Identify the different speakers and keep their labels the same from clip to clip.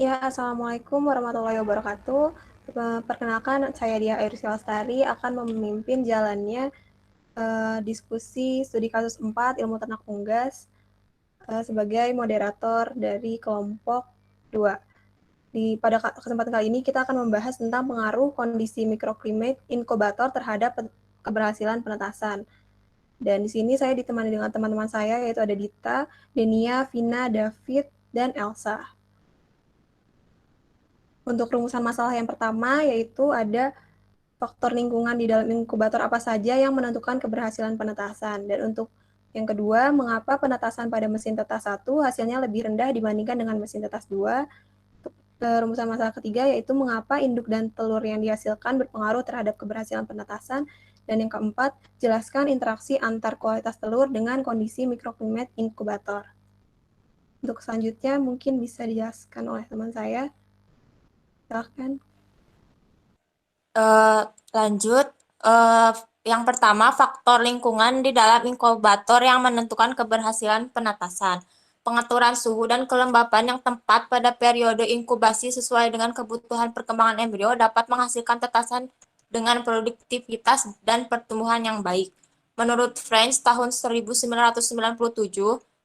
Speaker 1: Ya, Assalamualaikum warahmatullahi wabarakatuh. Perkenalkan, saya Dia Airusi Lestari akan memimpin jalannya diskusi studi kasus 4 ilmu ternak unggas sebagai moderator dari kelompok 2. Pada kesempatan kali ini kita akan membahas tentang pengaruh kondisi mikroklimat inkubator terhadap keberhasilan penetasan. Dan di sini saya ditemani dengan teman-teman saya, yaitu ada Dita, Denia, Vina, David, dan Elsa. Untuk rumusan masalah yang pertama, yaitu ada faktor lingkungan di dalam inkubator apa saja yang menentukan keberhasilan penetasan. Dan untuk yang kedua, mengapa penetasan pada mesin tetas 1 hasilnya lebih rendah dibandingkan dengan mesin tetas 2. Rumusan masalah ketiga yaitu mengapa induk dan telur yang dihasilkan berpengaruh terhadap keberhasilan penetasan. Dan yang keempat, jelaskan interaksi antar kualitas telur dengan kondisi mikroklimat inkubator. Untuk selanjutnya mungkin bisa dijelaskan oleh teman saya. Silakan.
Speaker 2: Lanjut, yang pertama faktor lingkungan di dalam inkubator yang menentukan keberhasilan penetasan. Pengaturan suhu dan kelembapan yang tepat pada periode inkubasi sesuai dengan kebutuhan perkembangan embrio dapat menghasilkan tetasan dengan produktivitas dan pertumbuhan yang baik. Menurut French tahun 1997,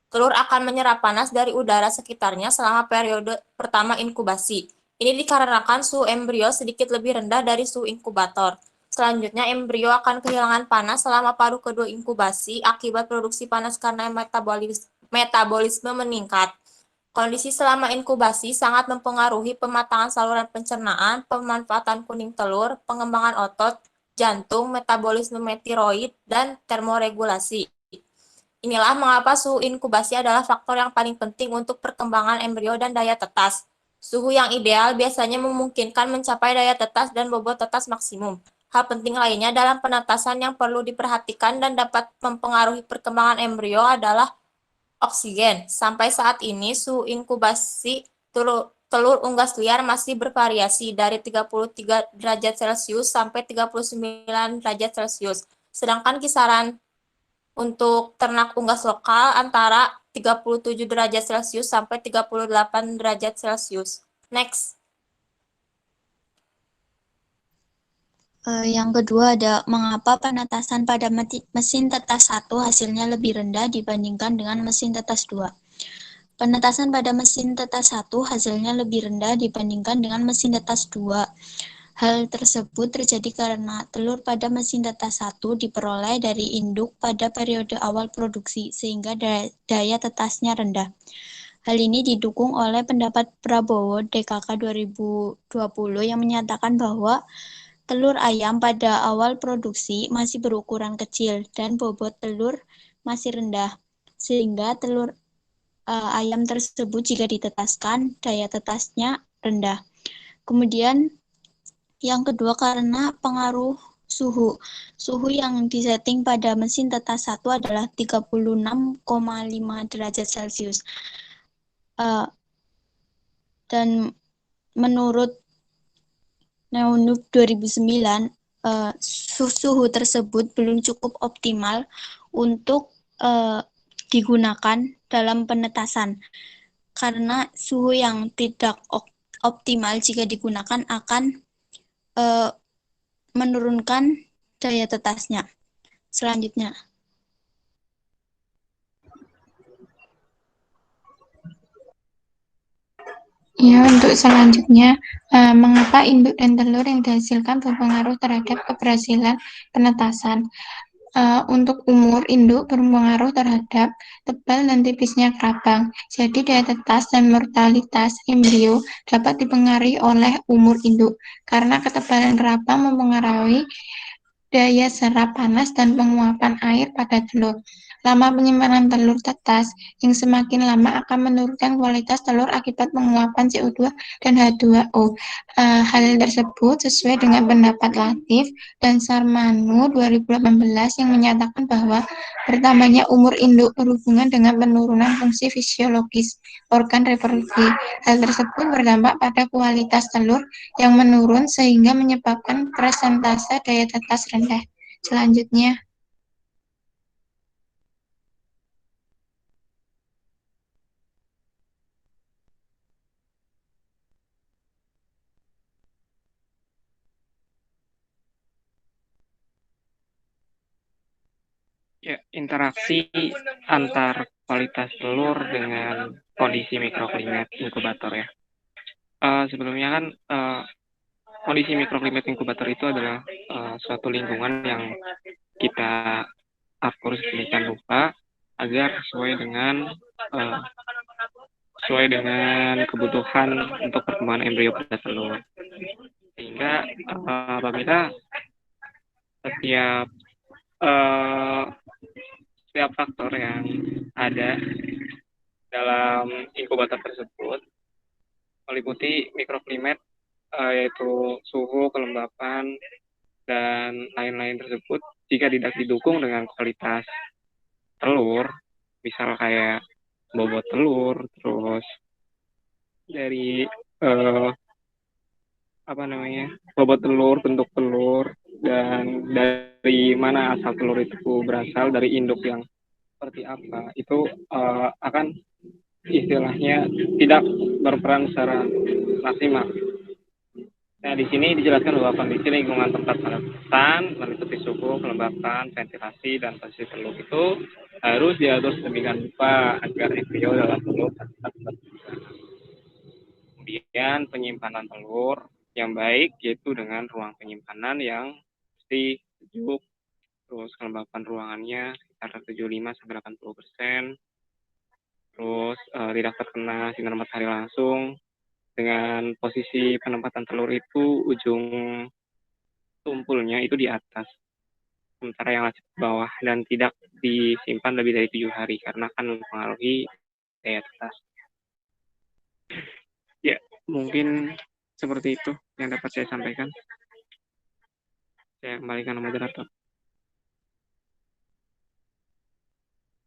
Speaker 2: telur akan menyerap panas dari udara sekitarnya selama periode pertama inkubasi. Ini dikarenakan suhu embrio sedikit lebih rendah dari suhu inkubator. Selanjutnya, embrio akan kehilangan panas selama paruh kedua inkubasi akibat produksi panas karena metabolisme meningkat. Kondisi selama inkubasi sangat mempengaruhi pematangan saluran pencernaan, pemanfaatan kuning telur, pengembangan otot, jantung, metabolisme tiroid, dan termoregulasi. Inilah mengapa suhu inkubasi adalah faktor yang paling penting untuk perkembangan embrio dan daya tetas. Suhu yang ideal biasanya memungkinkan mencapai daya tetas dan bobot tetas maksimum. Hal penting lainnya dalam penetasan yang perlu diperhatikan dan dapat mempengaruhi perkembangan embrio adalah oksigen. Sampai saat ini, suhu inkubasi telur unggas liar masih bervariasi dari 33 derajat Celcius sampai 39 derajat Celcius. Sedangkan kisaran untuk ternak unggas lokal antara 37 derajat Celcius sampai 38 derajat Celcius. Next.
Speaker 3: Yang kedua ada mengapa penetasan pada mesin tetas 1 hasilnya lebih rendah dibandingkan dengan mesin tetas 2. Penetasan pada mesin tetas 1 hasilnya lebih rendah dibandingkan dengan mesin tetas 2. Hal tersebut terjadi karena telur pada mesin tetas 1 diperoleh dari induk pada periode awal produksi, sehingga daya tetasnya rendah. Hal ini didukung oleh pendapat Prabowo DKK 2020 yang menyatakan bahwa telur ayam pada awal produksi masih berukuran kecil dan bobot telur masih rendah, sehingga telur ayam tersebut jika ditetaskan, daya tetasnya rendah. Kemudian yang kedua karena pengaruh suhu. Suhu yang disetting pada mesin tetas 1 adalah 36,5 derajat Celcius. Dan menurut Neonub 2009, suhu tersebut belum cukup optimal untuk digunakan dalam penetasan. Karena suhu yang tidak optimal jika digunakan akan menurunkan daya tetasnya. Selanjutnya.
Speaker 4: Ya, untuk selanjutnya, mengapa induk dan telur yang dihasilkan berpengaruh terhadap keberhasilan penetasan? Untuk umur induk berpengaruh terhadap tebal dan tipisnya kerabang. Jadi daya tetas dan mortalitas embrio dapat dipengaruhi oleh umur induk karena ketebalan kerabang mempengaruhi daya serap panas dan penguapan air pada telur. Lama penyimpanan telur tetas yang semakin lama akan menurunkan kualitas telur akibat penguapan CO2 dan H2O. Hal tersebut sesuai dengan pendapat Latif dan Sarmanu 2018 yang menyatakan bahwa bertambahnya umur induk berhubungan dengan penurunan fungsi fisiologis organ reproduksi. Hal tersebut berdampak pada kualitas telur yang menurun sehingga menyebabkan persentase daya tetas rendah. Selanjutnya,
Speaker 5: Ya, interaksi antar kualitas telur dengan kondisi mikroklimat inkubator ya. Sebelumnya kan kondisi mikroklimat inkubator itu adalah suatu lingkungan yang kita atur sedemikian rupa agar sesuai dengan kebutuhan untuk perkembangan embrio pada telur. Sehingga apabila setiap faktor yang ada dalam inkubator tersebut meliputi mikroklimat yaitu suhu, kelembapan, dan lain-lain tersebut jika tidak didukung dengan kualitas telur, misal kayak bobot telur, terus dari bobot telur, bentuk telur, dan dari mana asal telur itu berasal, dari induk yang seperti apa, itu akan istilahnya tidak berperan secara maksimal. Nah, di sini dijelaskan bahwa kondisi lingkungan tempat peneluran meliputi suhu, kelembapan, ventilasi, dan posisi telur itu harus diatur sedemikian rupa agar embrio dalam telur tetap terjaga. Kemudian penyimpanan telur yang baik yaitu dengan ruang penyimpanan yang mesti sejuk, terus kelembapan ruangannya sekitar 75-80%, terus tidak terkena sinar matahari langsung. Dengan posisi penempatan telur itu ujung tumpulnya itu di atas, sementara yang lancip di bawah, dan tidak disimpan lebih dari 7 hari karena akan mempengaruhi daya tetas. Ya, mungkin seperti itu yang dapat saya sampaikan. Saya kembalikan ke moderator.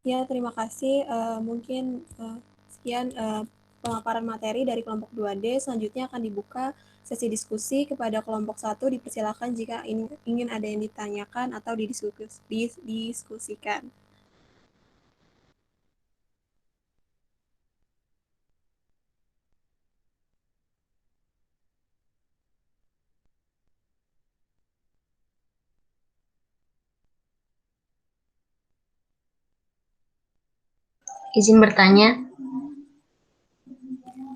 Speaker 1: Ya, terima kasih. Mungkin sekian pemaparan materi dari kelompok 2D. Selanjutnya akan dibuka sesi diskusi kepada kelompok 1. Dipersilakan jika ingin ada yang ditanyakan atau didiskusikan.
Speaker 6: Izin bertanya.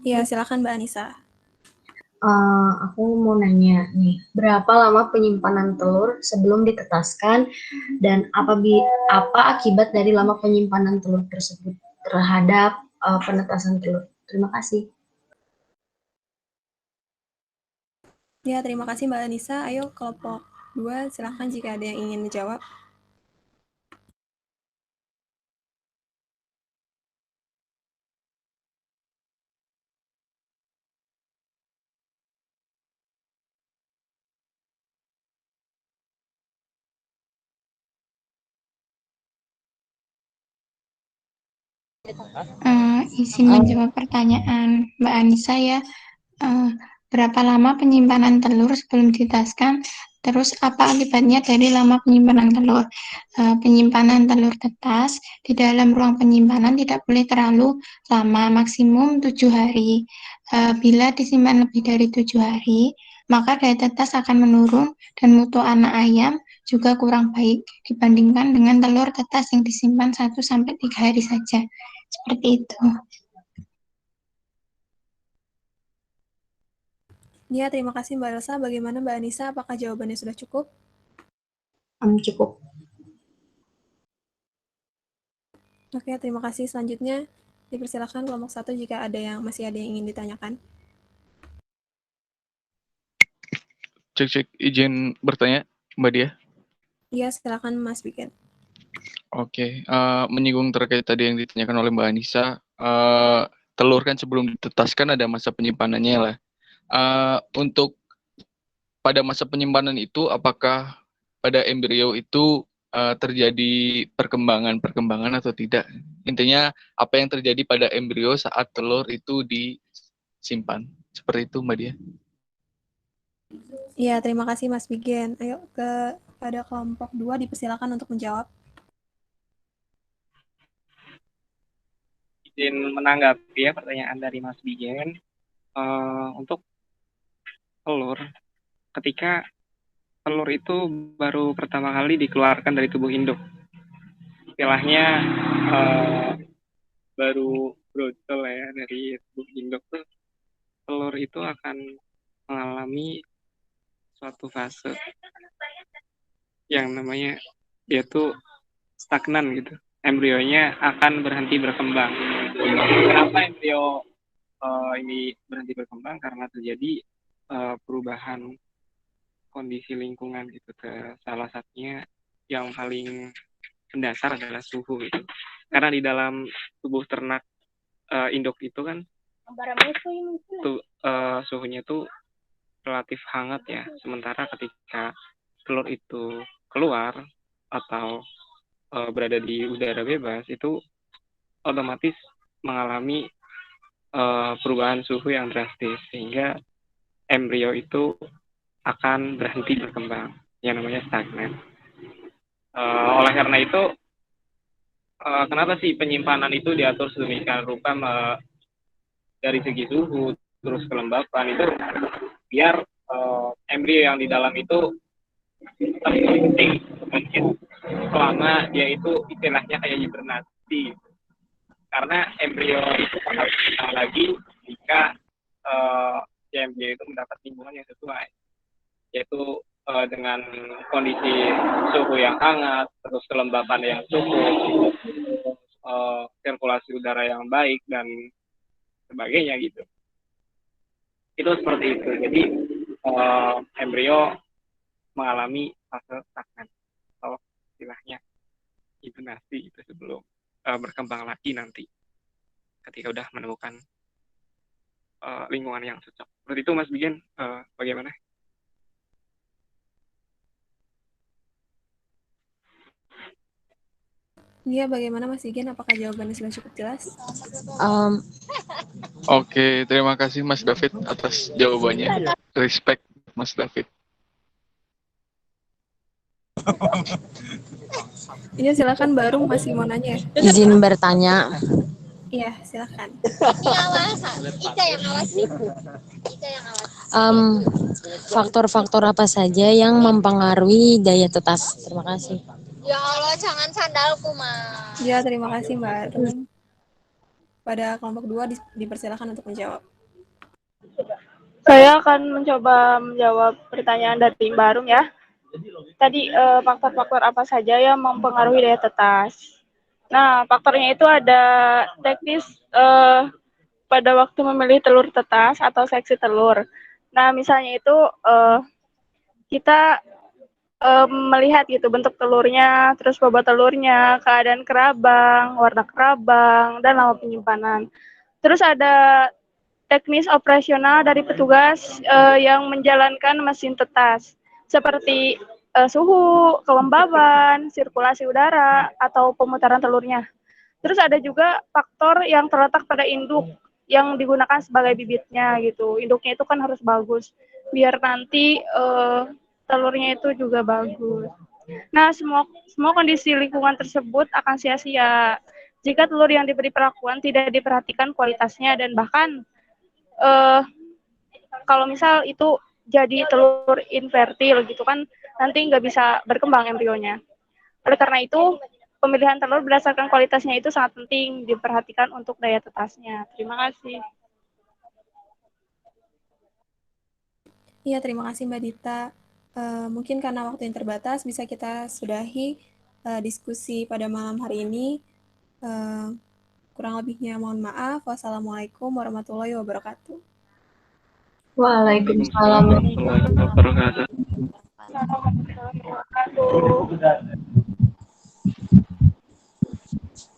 Speaker 1: Ya, silakan Mbak Anissa.
Speaker 6: Aku mau nanya nih, berapa lama penyimpanan telur sebelum ditetaskan dan apa akibat dari lama penyimpanan telur tersebut terhadap penetasan telur? Terima kasih.
Speaker 1: Ya, terima kasih Mbak Anissa. Ayo kelompok 2, silakan jika ada yang ingin menjawab.
Speaker 4: Izin menjawab pertanyaan Mbak Anissa ya. Berapa lama penyimpanan telur sebelum ditetaskan? Terus apa akibatnya dari lama penyimpanan telur? Penyimpanan telur tetas di dalam ruang penyimpanan tidak boleh terlalu lama, maksimum 7 hari. Bila disimpan lebih dari 7 hari, maka daya tetas akan menurun dan mutu anak ayam juga kurang baik dibandingkan dengan telur tetas yang disimpan 1-3 hari saja. Seperti itu.
Speaker 1: Ya, terima kasih Mbak Elsa. Bagaimana Mbak Anissa? Apakah jawabannya sudah cukup?
Speaker 6: Cukup.
Speaker 1: Oke, terima kasih. Selanjutnya dipersilakan kelompok 1 jika masih ada yang ingin ditanyakan.
Speaker 7: Cek, izin bertanya, Mbak Dia.
Speaker 1: Iya, silakan Mas Bikin.
Speaker 7: Oke, menyinggung terkait tadi yang ditanyakan oleh Mbak Anissa, telur kan sebelum ditetaskan ada masa penyimpanannya lah. Untuk pada masa penyimpanan itu, apakah pada embrio itu terjadi perkembangan atau tidak? Intinya, apa yang terjadi pada embrio saat telur itu disimpan? Seperti itu, Mbak Dia.
Speaker 1: Iya, terima kasih Mas Bigen. Ayo pada kelompok 2 dipersilakan untuk menjawab.
Speaker 5: Izin menanggapi ya pertanyaan dari Mas Bigen. Untuk telur, ketika telur itu baru pertama kali dikeluarkan dari tubuh induk, istilahnya baru broadcast ya dari tubuh induk tuh, telur itu akan mengalami suatu fase yang namanya dia tuh stagnan gitu. Embrionya akan berhenti berkembang. Kenapa embrio ini berhenti berkembang? Karena terjadi perubahan kondisi lingkungan gitu. Salah satunya yang paling mendasar adalah suhu gitu. Karena di dalam tubuh ternak induk itu kan suhunya tuh relatif hangat ya. Sementara ketika telur itu keluar atau berada di udara bebas, itu otomatis mengalami perubahan suhu yang drastis, sehingga embrio itu akan berhenti berkembang, yang namanya stagnan. Oleh karena itu, kenapa sih penyimpanan itu diatur sedemikian rupa dari segi suhu, terus kelembapan itu, biar embrio yang di dalam itu tetap penting mungkin selama dia itu istilahnya kayak hibernasi, karena embrio itu bakal berkembang lagi jika si embrio itu mendapat lingkungan yang sesuai, yaitu dengan kondisi suhu yang hangat, terus kelembapan yang cukup, sirkulasi udara yang baik dan sebagainya gitu. Itu seperti itu. Jadi embrio mengalami fase stagnan atau istilahnya hibernasi itu sebelum berkembang lagi nanti ketika udah menemukan lingkungan yang cocok. Seperti itu Mas Bigen, bagaimana?
Speaker 1: Iya, bagaimana Mas Igen? Apakah jawabannya sudah cukup jelas?
Speaker 7: Oke, terima kasih Mas David atas jawabannya. Respect Mas David.
Speaker 1: Iya, silakan Baru masih mau nanya.
Speaker 8: Izin bertanya.
Speaker 1: Iya, silakan.
Speaker 8: Faktor-faktor apa saja yang mempengaruhi daya tetas? Terima kasih.
Speaker 2: Ya Allah, jangan sandalku, Mas.
Speaker 1: Ya, terima kasih Mbak Arun. Pada kelompok 2 dipersilakan untuk menjawab.
Speaker 9: Saya akan mencoba menjawab pertanyaan dari Mbak Arum ya. Tadi faktor-faktor apa saja yang mempengaruhi daya tetas? Nah, faktornya itu ada teknis pada waktu memilih telur tetas atau seksi telur. Nah, misalnya itu kita melihat gitu bentuk telurnya, terus bobot telurnya, keadaan kerabang, warna kerabang, dan lama penyimpanan. Terus ada teknis operasional dari petugas yang menjalankan mesin tetas, seperti suhu, kelembaban, sirkulasi udara, atau pemutaran telurnya. Terus ada juga faktor yang terletak pada induk yang digunakan sebagai bibitnya gitu. Induknya itu kan harus bagus, biar nanti telurnya itu juga bagus. Nah, semua kondisi lingkungan tersebut akan sia-sia jika telur yang diberi perlakuan tidak diperhatikan kualitasnya, dan bahkan kalau misal itu jadi telur infertil gitu kan, nanti nggak bisa berkembang embrionya. Oleh karena itu, pemilihan telur berdasarkan kualitasnya itu sangat penting diperhatikan untuk daya tetasnya. Terima kasih.
Speaker 1: Iya, terima kasih Mbak Dita. Mungkin karena waktu yang terbatas, bisa kita sudahi diskusi pada malam hari ini. Kurang lebihnya mohon maaf. Wassalamualaikum warahmatullahi wabarakatuh.
Speaker 6: Waalaikumsalam warahmatullahi wabarakatuh.
Speaker 9: Warahmatullahi wabarakatuh.